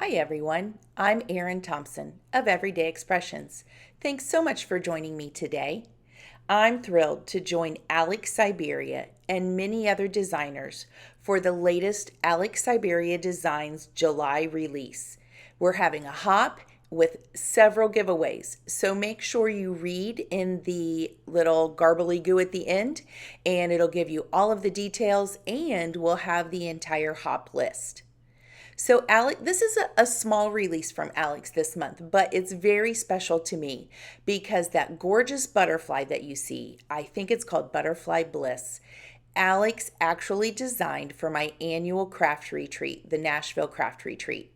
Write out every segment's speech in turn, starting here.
Hi everyone, I'm Erin Thompson of Everyday Expressions. Thanks so much for joining me today. I'm thrilled to join Alex Syberia and many other designers for the latest Alex Syberia Designs July release. We're having a hop with several giveaways, so make sure you read in the little garbly goo at the end, and it'll give you all of the details, and we'll have the entire hop list. So, Alex, this is a small release from Alex this month, but it's very special to me because that gorgeous butterfly that you see, I think it's called Butterfly Bliss, Alex actually designed for my annual craft retreat, the Nashville Craft Retreat.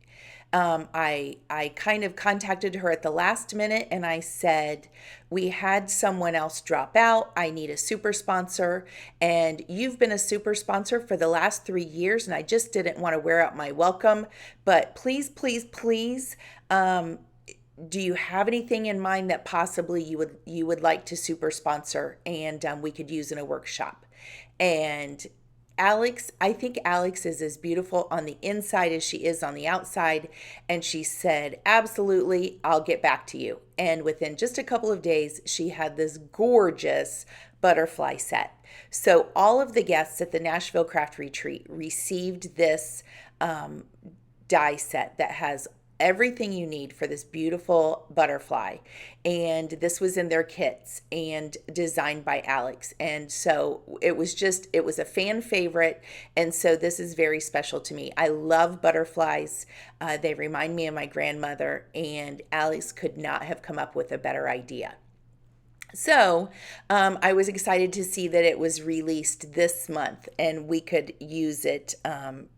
I kind of contacted her at the last minute and I said, we had someone else drop out. I need a super sponsor. And you've been a super sponsor for the last 3 years. And I just didn't want to wear out my welcome. But please, please, please, do you have anything in mind that possibly you would like to super sponsor and we could use in a workshop? And Alex, I think Alex is as beautiful on the inside as she is on the outside. And she said, absolutely, I'll get back to you. And within just a couple of days, she had this gorgeous butterfly set. So all of the guests at the Nashville Craft Retreat received this die set that has everything you need for this beautiful butterfly. And this was in their kits and designed by Alex. And so it was a fan favorite. And so this is very special to me. I love butterflies. They remind me of my grandmother, and Alex could not have come up with a better idea. So I was excited to see that it was released this month and we could use it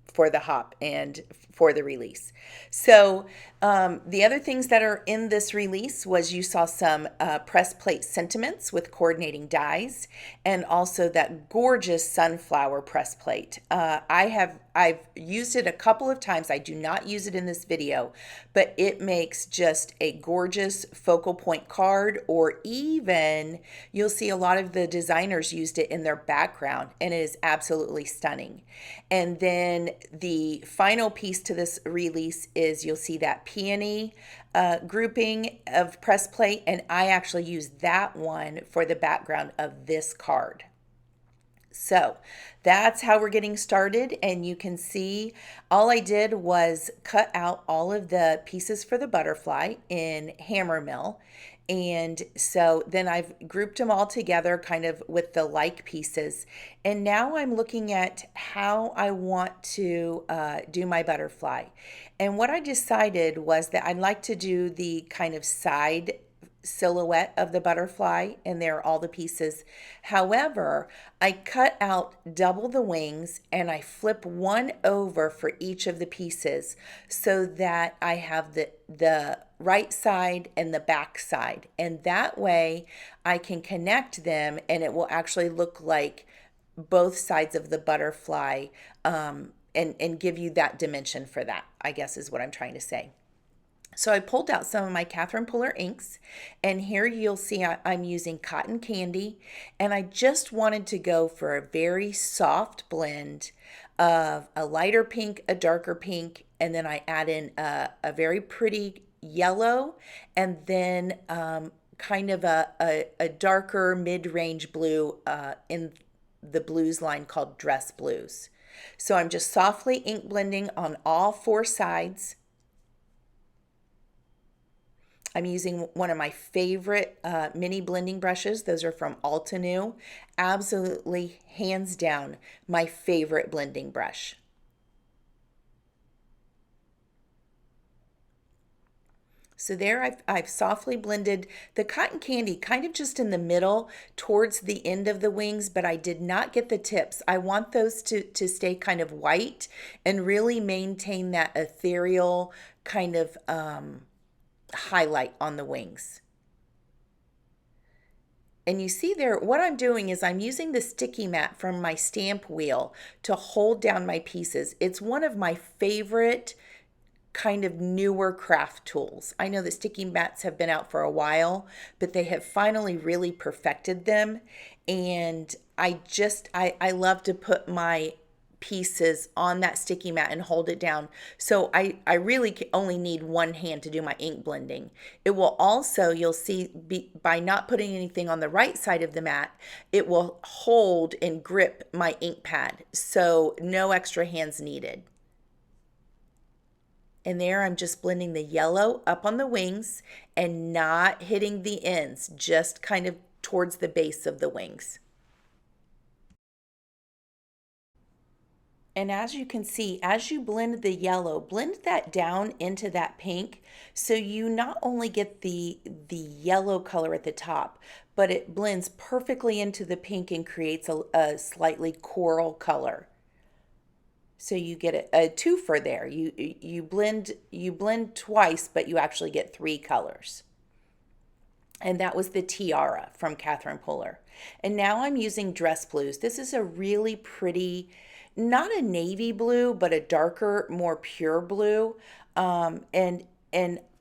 for the hop and for the release. So the other things that are in this release was you saw some press plate sentiments with coordinating dies, and also that gorgeous sunflower press plate. I've used it a couple of times. I do not use it in this video, but it makes just a gorgeous focal point card, or even you'll see a lot of the designers used it in their background, and it is absolutely stunning. And then the final piece to this release is you'll see that peony grouping of press plate, and I actually used that one for the background of this card. So that's how we're getting started, and you can see all I did was cut out all of the pieces for the butterfly in hammer mill. And so then I've grouped them all together kind of with the like pieces. And now I'm looking at how I want to do my butterfly. And what I decided was that I'd like to do the kind of side silhouette of the butterfly, and there are all the pieces. However, I cut out double the wings and I flip one over for each of the pieces so that I have the right side and the back side, and that way I can connect them and it will actually look like both sides of the butterfly, and give you that dimension for that, I guess is what I'm trying to say. So I pulled out some of my Catherine Puller inks, and here you'll see I'm using cotton candy, and I just wanted to go for a very soft blend of a lighter pink, a darker pink, and then I add in a very pretty yellow, and then kind of a darker mid-range blue in the blues line called Dress Blues. So I'm just softly ink blending on all four sides. I'm using one of my favorite mini blending brushes. Those are from Altenew. Absolutely, hands down, my favorite blending brush. So there I've softly blended the cotton candy kind of just in the middle towards the end of the wings, but I did not get the tips. I want those to stay kind of white and really maintain that ethereal kind of highlight on the wings. And you see there, what I'm doing is I'm using the sticky mat from my stamp wheel to hold down my pieces. It's one of my favorite kind of newer craft tools. I know that sticky mats have been out for a while, but they have finally really perfected them. And I love to put my pieces on that sticky mat and hold it down. So I really only need one hand to do my ink blending. It will also, you'll see, by not putting anything on the right side of the mat, it will hold and grip my ink pad. So no extra hands needed. And there I'm just blending the yellow up on the wings and not hitting the ends, just kind of towards the base of the wings. And as you can see, as you blend the yellow, blend that down into that pink, so you not only get the yellow color at the top, but it blends perfectly into the pink and creates a slightly coral color. So you get a twofer there. You blend twice, but you actually get three colors. And that was the Tiara from Catherine Puller. And now I'm using Dress Blues. This is a really pretty, not a navy blue, but a darker, more pure blue. And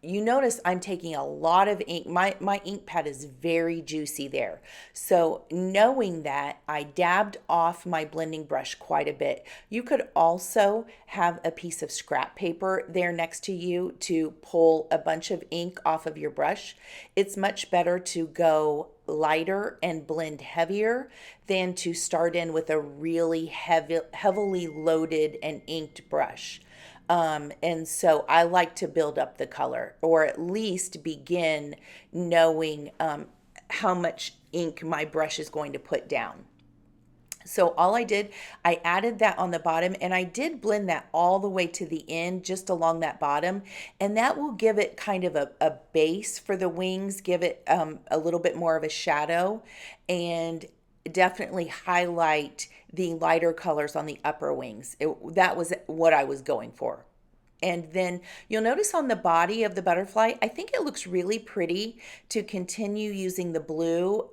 you notice I'm taking a lot of ink. My ink pad is very juicy there. So knowing that, I dabbed off my blending brush quite a bit. You could also have a piece of scrap paper there next to you to pull a bunch of ink off of your brush. It's much better to go lighter and blend heavier than to start in with a really heavily loaded and inked brush. And so I like to build up the color, or at least begin knowing how much ink my brush is going to put down. So all I did, I added that on the bottom, and I did blend that all the way to the end, just along that bottom. And that will give it kind of a base for the wings, give it a little bit more of a shadow, and definitely highlight the lighter colors on the upper wings. That was what I was going for. And then you'll notice on the body of the butterfly, I think it looks really pretty to continue using the blue.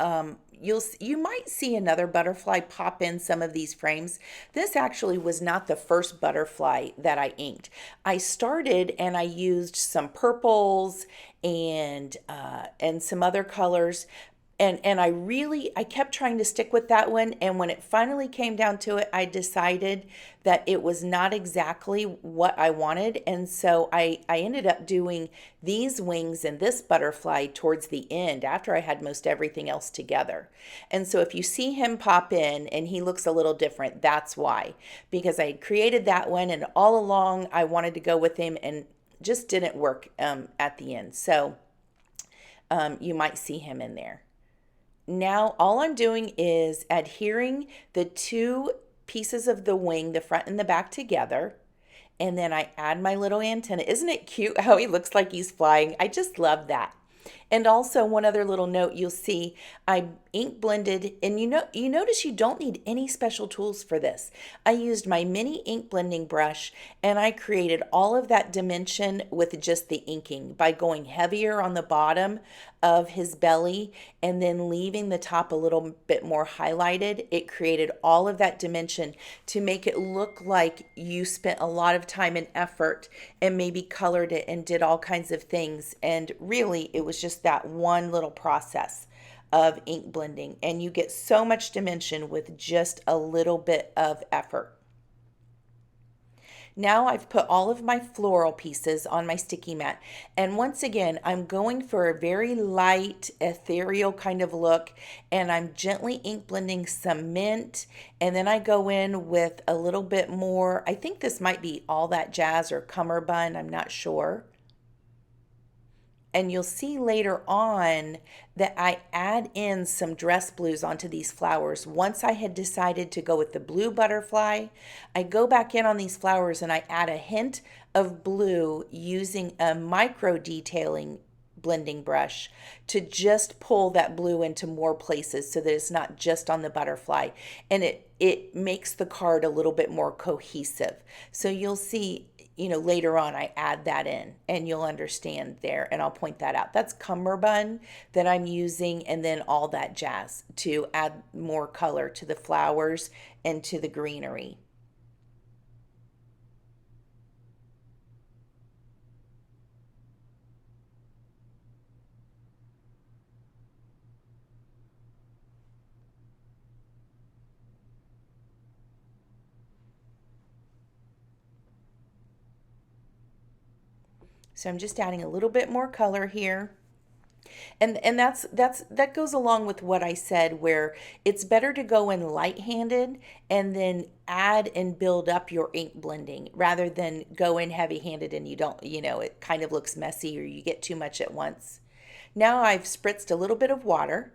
You might see another butterfly pop in some of these frames. This actually was not the first butterfly that I inked. I started and I used some purples and some other colors. And I kept trying to stick with that one. And when it finally came down to it, I decided that it was not exactly what I wanted. And so I ended up doing these wings and this butterfly towards the end after I had most everything else together. And so if you see him pop in and he looks a little different, that's why. Because I had created that one, and all along I wanted to go with him, and just didn't work at the end. So you might see him in there. Now all I'm doing is adhering the two pieces of the wing, the front and the back, together. And then I add my little antenna. Isn't it cute how he looks like he's flying? I just love that. And also, one other little note, you'll see I ink blended, and you notice you don't need any special tools for this. I used my mini ink blending brush, and I created all of that dimension with just the inking by going heavier on the bottom of his belly and then leaving the top a little bit more highlighted. It created all of that dimension to make it look like you spent a lot of time and effort and maybe colored it and did all kinds of things. And really, it was just that one little process of ink blending, and you get so much dimension with just a little bit of effort. Now I've put all of my floral pieces on my sticky mat. And once again, I'm going for a very light, ethereal kind of look. And I'm gently ink blending some mint. And then I go in with a little bit more, I think this might be All That Jazz or Cummerbund, I'm not sure. And you'll see later on that I add in some dress blues onto these flowers. Once I had decided to go with the blue butterfly, I go back in on these flowers and I add a hint of blue using a micro detailing blending brush to just pull that blue into more places so that it's not just on the butterfly, and it makes the card a little bit more cohesive. So you'll see, later on I add that in and you'll understand there, and I'll point that out. That's cummerbund that I'm using, and then All That Jazz to add more color to the flowers and to the greenery. So I'm just adding a little bit more color here. And that goes along with what I said, where it's better to go in light-handed and then add and build up your ink blending rather than go in heavy-handed and you don't, it kind of looks messy or you get too much at once. Now I've spritzed a little bit of water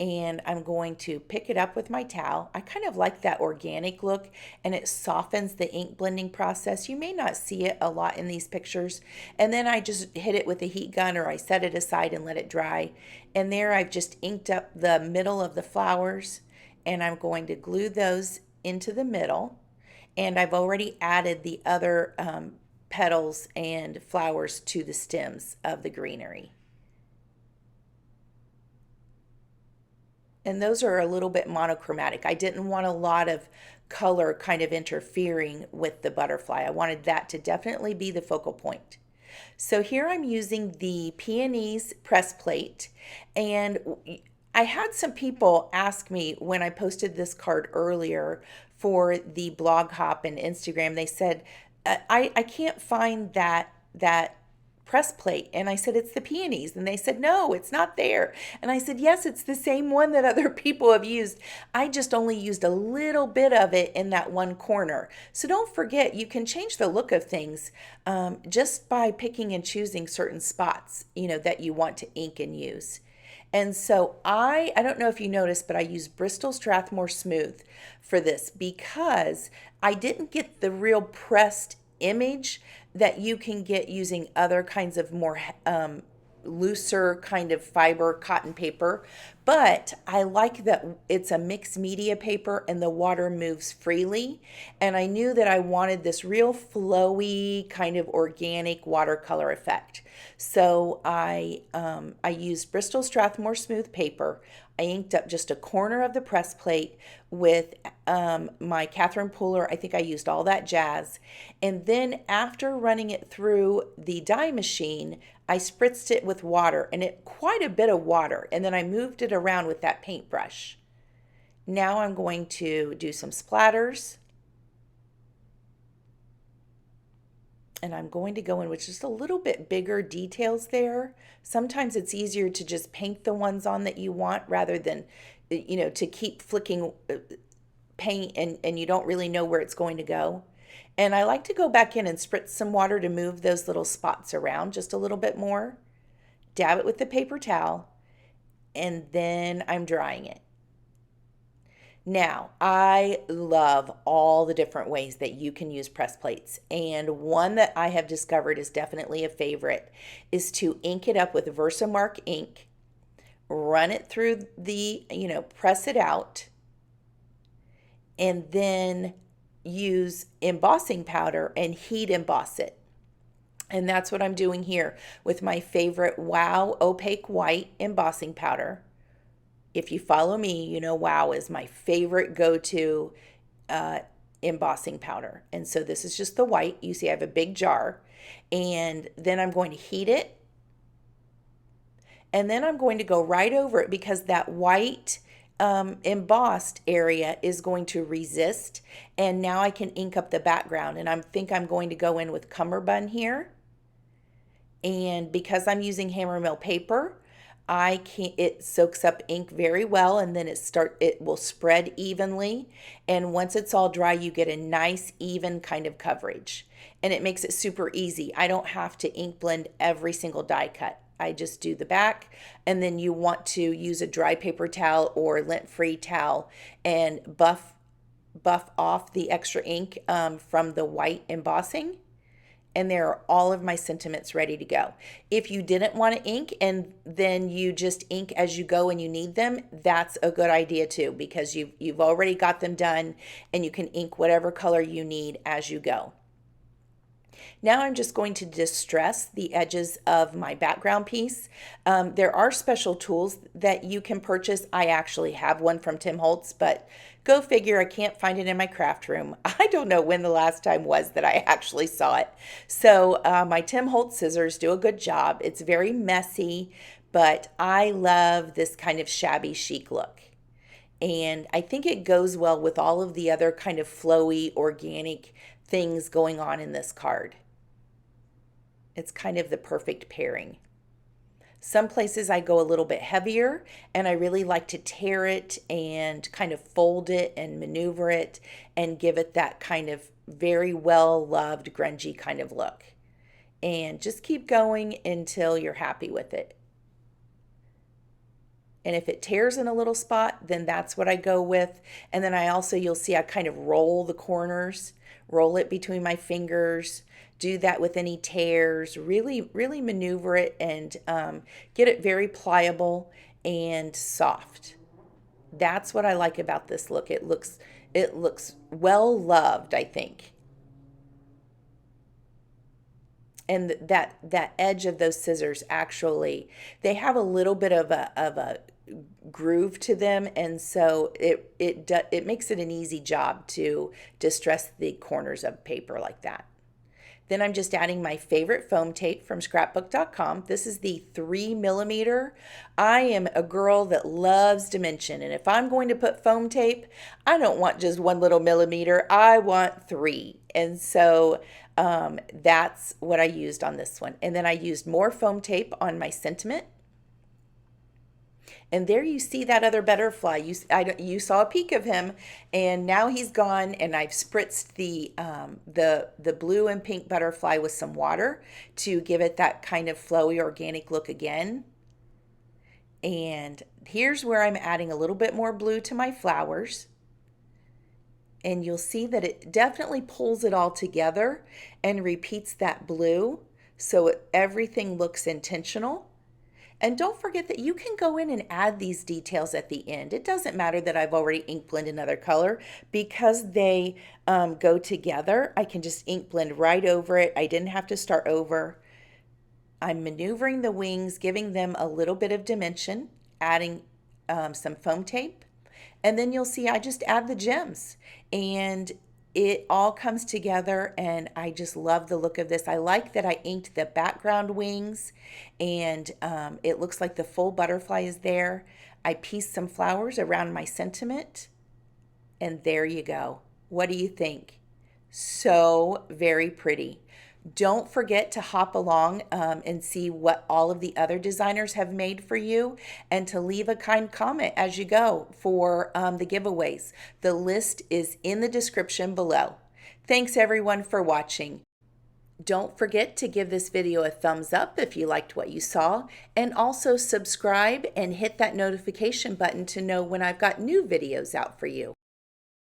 and I'm going to pick it up with my towel. I kind of like that organic look and it softens the ink blending process. You may not see it a lot in these pictures. And then I just hit it with a heat gun or I set it aside and let it dry. And there I've just inked up the middle of the flowers and I'm going to glue those into the middle. And I've already added the other petals and flowers to the stems of the greenery. And those are a little bit monochromatic. I didn't want a lot of color kind of interfering with the butterfly. I wanted that to definitely be the focal point. So here I'm using the Peonies press plate, and I had some people ask me when I posted this card earlier for the blog hop and Instagram. They said, I can't find that press plate. And I said, it's the Peonies. And they said, no, it's not there. And I said, yes, it's the same one that other people have used. I just only used a little bit of it in that one corner. So don't forget, you can change the look of things just by picking and choosing certain spots, that you want to ink and use. And so I don't know if you noticed, but I used Bristol Strathmore Smooth for this because I didn't get the real pressed image that you can get using other kinds of more looser kind of fiber cotton paper, but I like that it's a mixed media paper and the water moves freely, and I knew that I wanted this real flowy kind of organic watercolor effect. So I used Bristol Strathmore Smooth paper. I inked up just a corner of the press plate with my Catherine Pooler. I think I used all that jazz. And then after running it through the dye machine, I spritzed it with water, and quite a bit of water. And then I moved it around with that paintbrush. Now I'm going to do some splatters. And I'm going to go in with just a little bit bigger details there. Sometimes it's easier to just paint the ones on that you want rather than, to keep flicking paint and you don't really know where it's going to go. And I like to go back in and spritz some water to move those little spots around just a little bit more. Dab it with the paper towel, and then I'm drying it. Now, I love all the different ways that you can use press plates, and one that I have discovered is definitely a favorite is to ink it up with Versamark ink, run it through the, press it out, and then use embossing powder and heat emboss it. And that's what I'm doing here with my favorite Wow Opaque White embossing powder. If you follow me, you know Wow is my favorite go-to embossing powder. And so this is just the white. You see I have a big jar. And then I'm going to heat it. And then I'm going to go right over it because that white embossed area is going to resist. And now I can ink up the background. And I think I'm going to go in with cummerbund here. And because I'm using hammer mill paper, it soaks up ink very well, and then it will spread evenly. And once it's all dry, you get a nice even kind of coverage. And it makes it super easy. I don't have to ink blend every single die cut. I just do the back, and then you want to use a dry paper towel or lint-free towel and buff off the extra ink from the white embossing. And there are all of my sentiments ready to go. If you didn't want to ink and then you just ink as you go and you need them, that's a good idea too, because you've already got them done and you can ink whatever color you need as you go. Now I'm just going to distress the edges of my background piece. There are special tools that you can purchase. I actually have one from Tim Holtz, but go figure, I can't find it in my craft room. I don't know when the last time was that I actually saw it. So my Tim Holtz scissors do a good job. It's very messy, but I love this kind of shabby chic look. And I think it goes well with all of the other kind of flowy, organic things going on in this card. It's kind of the perfect pairing. Some places I go a little bit heavier and I really like to tear it and kind of fold it and maneuver it and give it that kind of very well loved grungy kind of look. And just keep going until you're happy with it. And if it tears in a little spot, then that's what I go with. And then I also, you'll see I kind of roll the corners, roll it between my fingers, do that with any tears, really maneuver it and get it very pliable and soft. That's what I like about this look. It looks well loved, I think. And that edge of those scissors, actually, they have a little bit of a groove to them, and so it makes it an easy job to distress the corners of paper like that. Then I'm just adding my favorite foam tape from scrapbook.com. This is the 3mm. I am a girl that loves dimension, and if I'm going to put foam tape, I don't want just one little millimeter. I want 3. And so that's what I used on this one. And then I used more foam tape on my sentiment. And there you see that other butterfly. You saw a peek of him, and now he's gone. And I've spritzed the blue and pink butterfly with some water to give it that kind of flowy, organic look again. And here's where I'm adding a little bit more blue to my flowers. And you'll see that it definitely pulls it all together and repeats that blue, so everything looks intentional. And don't forget that you can go in and add these details at the end. It doesn't matter that I've already ink blend another color because they go together. I can just ink blend right over it. I didn't have to start over. I'm maneuvering the wings, giving them a little bit of dimension, adding some foam tape. And then you'll see I just add the gems and it all comes together, and I just love the look of this. I like that I inked the background wings, and it looks like the full butterfly is there. I pieced some flowers around my sentiment, and there you go. What do you think? So very pretty. Don't forget to hop along and see what all of the other designers have made for you, and to leave a kind comment as you go for the giveaways. The list is in the description below. Thanks everyone for watching. Don't forget to give this video a thumbs up if you liked what you saw, and also subscribe and hit that notification button to know when I've got new videos out for you.